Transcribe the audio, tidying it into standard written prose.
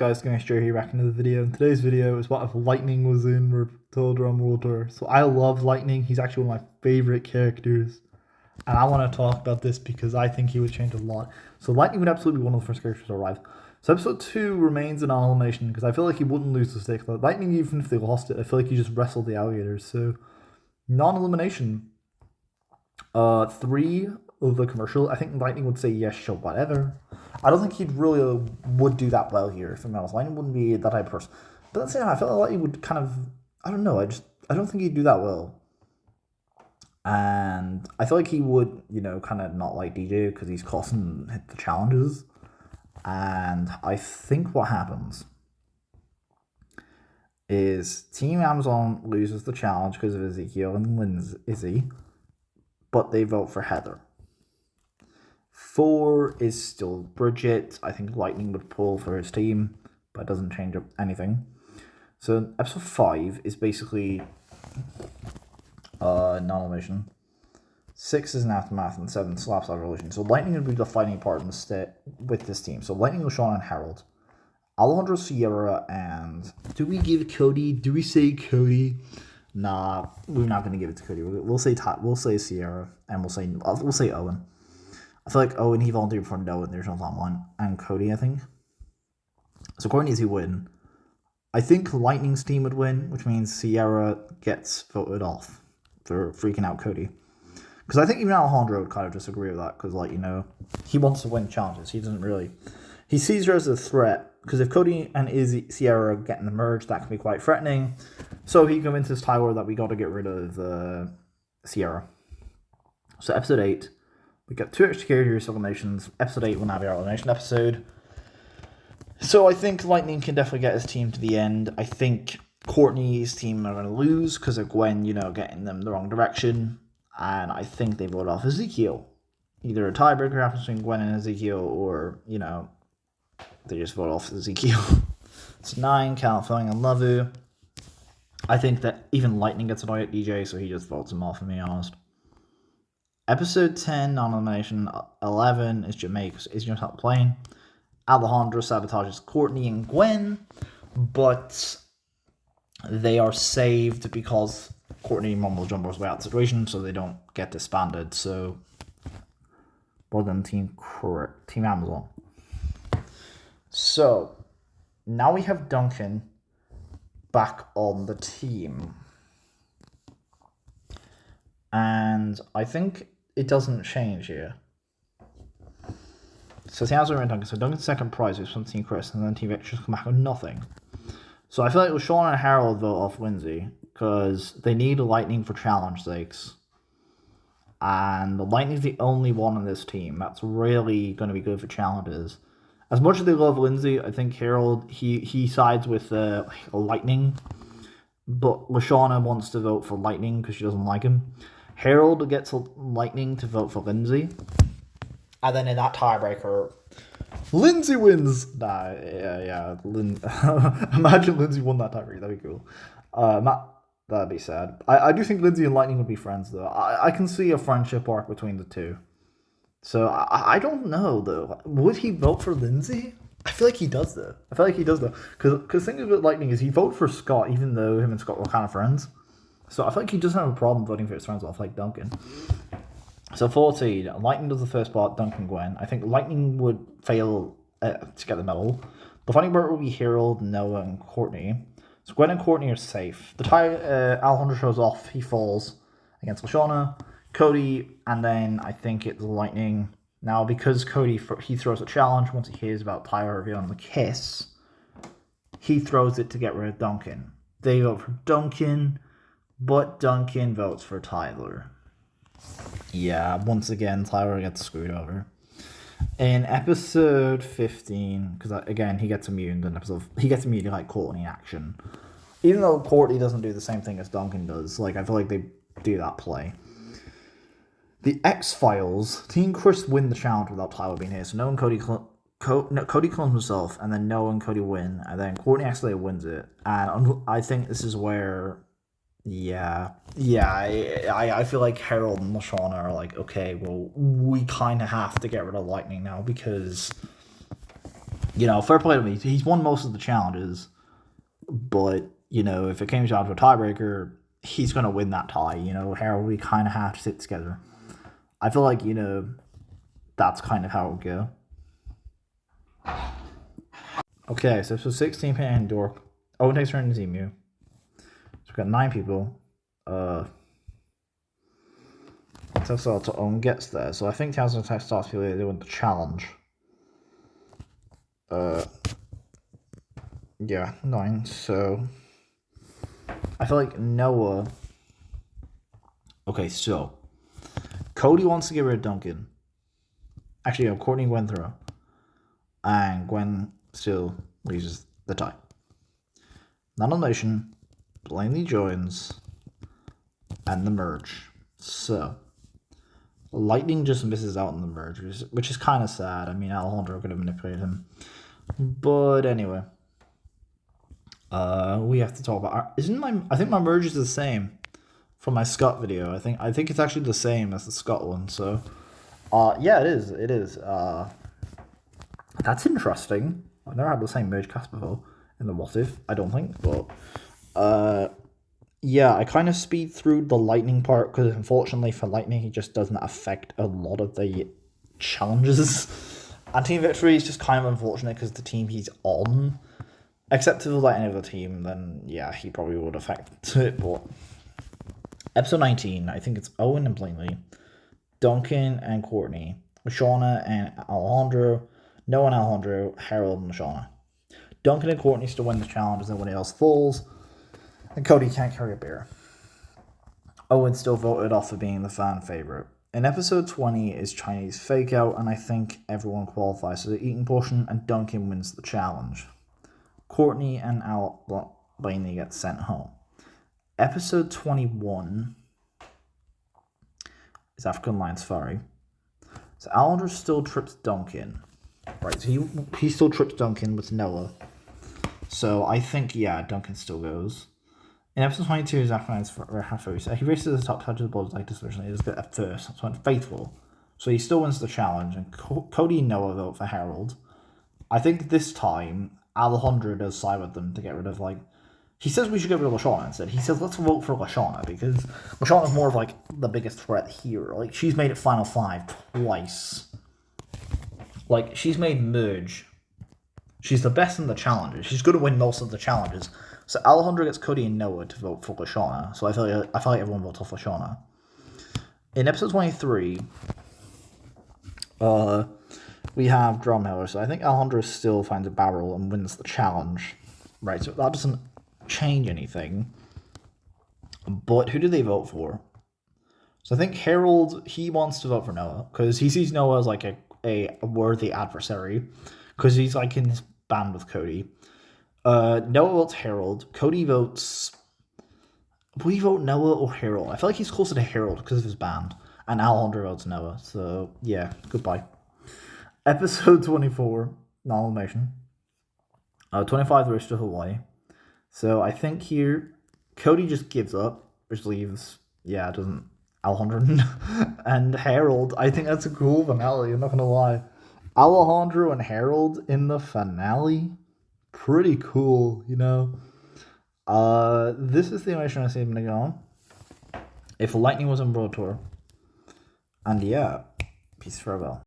guys, going straight here back into the video. And today's video is what if Lightning was in Matilda on World Tour. So I love Lightning. He's actually one of my favorite characters. And I want to talk about this because I think he would change a lot. So Lightning would absolutely be one of the first characters to arrive. So episode 2 remains an elimination because I feel like he wouldn't lose the stake. Lightning, even if they lost it, I feel like he just wrestled the alligators. So non-elimination. 3 of the commercial. I think Lightning would say yes, sure, whatever. I don't think he'd really would do that well here. If I'm honest, Lightning wouldn't be that type of person. But at the same time, I feel like Lightning would kind of, I don't know. I don't think he'd do that well. And I feel like he would, kind of not like DJ because he's costing hit the challenges. And I think what happens is Team Amazon loses the challenge because of Ezekiel and wins Izzy, but they vote for Heather. 4 is still Bridget. I think Lightning would pull for his team, but it doesn't change up anything. So episode 5 is basically non-elimination. 6 is an aftermath, and 7 slaps out relation. So Lightning would be the fighting part with this team. So Lightning, LaShawn, and Harold. Alejandro, Sierra, and do we give Cody? Do we say Cody? Nah, we're not gonna give it to Cody. We'll say Sierra, and we'll say Owen. I feel like Owen, he volunteered for Owen. There's no one, and Cody, I think. So according to he win. I think Lightning's team would win, which means Sierra gets voted off for freaking out Cody. Because I think even Alejandro would kind of disagree with that. Because, he wants to win challenges. He doesn't really. He sees her as a threat. Because if Cody and Sierra get in the merge, that can be quite threatening. So he convinces Tyler that we got to get rid of Sierra. So episode 8. We got 2 extra characters eliminations. Episode 8 will now be our elimination episode. So I think Lightning can definitely get his team to the end. I think Courtney's team are going to lose because of Gwen, getting them the wrong direction. And I think they vote off Ezekiel. Either a tiebreaker happens between Gwen and Ezekiel, or, they just vote off Ezekiel. It's 9, California and Lavu. I think that even Lightning gets annoyed at DJ, so he just votes him off, to be honest. Episode 10, non-elimination. 11 is Jamaica. Is not playing. Alejandro sabotages Courtney and Gwen, but they are saved because Courtney mumble jumbles way out of the situation, so they don't get disbanded. So, well done, Team Amazon. So, now we have Duncan back on the team. And I think it doesn't change here. So Team Amazon and Duncan. So Duncan's second prize is from Team Chris, and then Team Extras come back with nothing. So I feel like Sean and Harold vote off Lindsay because they need Lightning for challenge sakes. And the Lightning's the only one on this team that's really going to be good for challenges. As much as they love Lindsay, I think Harold, he sides with Lightning. But Lashana wants to vote for Lightning because she doesn't like him. Harold gets Lightning to vote for Lindsay. And then in that tiebreaker, Lindsay wins. Imagine Lindsay won that tiebreaker. That'd be cool. That'd be sad. I do think Lindsay and Lightning would be friends, though. I can see a friendship arc between the two. So, I don't know, though. Would he vote for Lindsay? I feel like he does, though. Because the thing about Lightning is he voted for Scott, even though him and Scott were kind of friends. So, I feel like he doesn't have a problem voting for his friends off, like Duncan. So, 14. Lightning does the first part, Duncan, Gwen. I think Lightning would fail to get the medal. The fighting part will be Harold, Noah, and Courtney. So, Gwen and Courtney are safe. The time Alejandro shows off, he falls against Lashana. Cody, and then I think it's Lightning. Now, because Cody, he throws a challenge once he hears about Tyler revealing the kiss, he throws it to get rid of Duncan. They vote for Duncan, but Duncan votes for Tyler. Yeah, once again, Tyler gets screwed over. In episode 15, because again, he gets immune like Courtney action. Even though Courtney doesn't do the same thing as Duncan does, I feel like they do that play. The X-Files, Team Chris win the challenge without Tyler being here. So Noah and Cody clones himself, and then Noah and Cody win, and then Courtney actually wins it. And I think this is where, I feel like Harold and LaShawn are like, okay, well, we kind of have to get rid of Lightning now because fair play to me. He's won most of the challenges, but, if it came down to a tiebreaker, he's going to win that tie. Harold, we kind of have to sit together. I feel like, that's kind of how it would go. Okay, so 16 and Dork. Owen takes turn in Emu. So we've got 9 people. So Owen gets there. So I think Townsend attack starts people doing the challenge. Yeah, 9. So I feel like Noah. Okay, so Cody wants to get rid of Duncan. Actually, Courtney went through. And Gwen still loses the tie. Non-elimination, Blaney joins, and the merge. So, Lightning just misses out on the merge, which is kind of sad. I mean, Alejandro could have manipulated him. But anyway, we have to talk about. I think my merge is the same from my Scott video. I think it's actually the same as the Scott one. So, yeah, it is. It is. That's interesting. I've never had the same merge cast before in the What If, I don't think, but yeah, I kind of speed through the Lightning part because unfortunately for Lightning, he just doesn't affect a lot of the challenges. And Team Victory is just kind of unfortunate because the team he's on, except if it was like any other team, then yeah, he probably would affect it. But episode 19, I think it's Owen and Blaney, Duncan and Courtney, Shauna and Alejandro, Noah and Alejandro, Harold and Shauna. Duncan and Courtney still win the challenge as nobody else falls, and Cody can't carry a beer. Owen still voted off for being the fan favourite. In episode 20 is Chinese fake out, and I think everyone qualifies for the eating portion, and Duncan wins the challenge. Courtney and Blaney get sent home. Episode 21 is African Lion Safari. So Alejandro still trips Duncan. Right, so he still trips Duncan with Noah. So I think, yeah, Duncan still goes. In episode 22 is African Lion Safari. He races to the top touch of the balls like this version. He does it at first. So went faithful. So he still wins the challenge. And Cody and Noah vote for Harold. I think this time Alejandro does side with them to get rid of, like, he says we should get rid of Lashana instead. He says let's vote for Lashana because Lashana's more of like the biggest threat here. Like, she's made it Final 5 twice. Like, she's made merge. She's the best in the challenges. She's going to win most of the challenges. So Alejandro gets Cody and Noah to vote for Lashana. So I feel like everyone votes for Lashana. In episode 23, we have Drumheller. So I think Alejandro still finds a barrel and wins the challenge. Right, so that doesn't change anything. But who do they vote for? So I think Harold, he wants to vote for Noah because he sees Noah as like a worthy adversary because he's like in this band with Cody. Noah votes Harold. Cody votes. Will he vote Noah or Harold? I feel like he's closer to Harold because of his band. And Alejandro votes Noah. So yeah, goodbye. Episode 24, non-elimination. 25, the race to Hawaii. So I think here Cody just gives up, which leaves, yeah, it doesn't. Alejandro and Harold. I think that's a cool finale, I'm not gonna lie. Alejandro and Harold in the finale, pretty cool, you know. This is the animation I see him go on. If Lightning was on World Tour. And yeah, peace, farewell.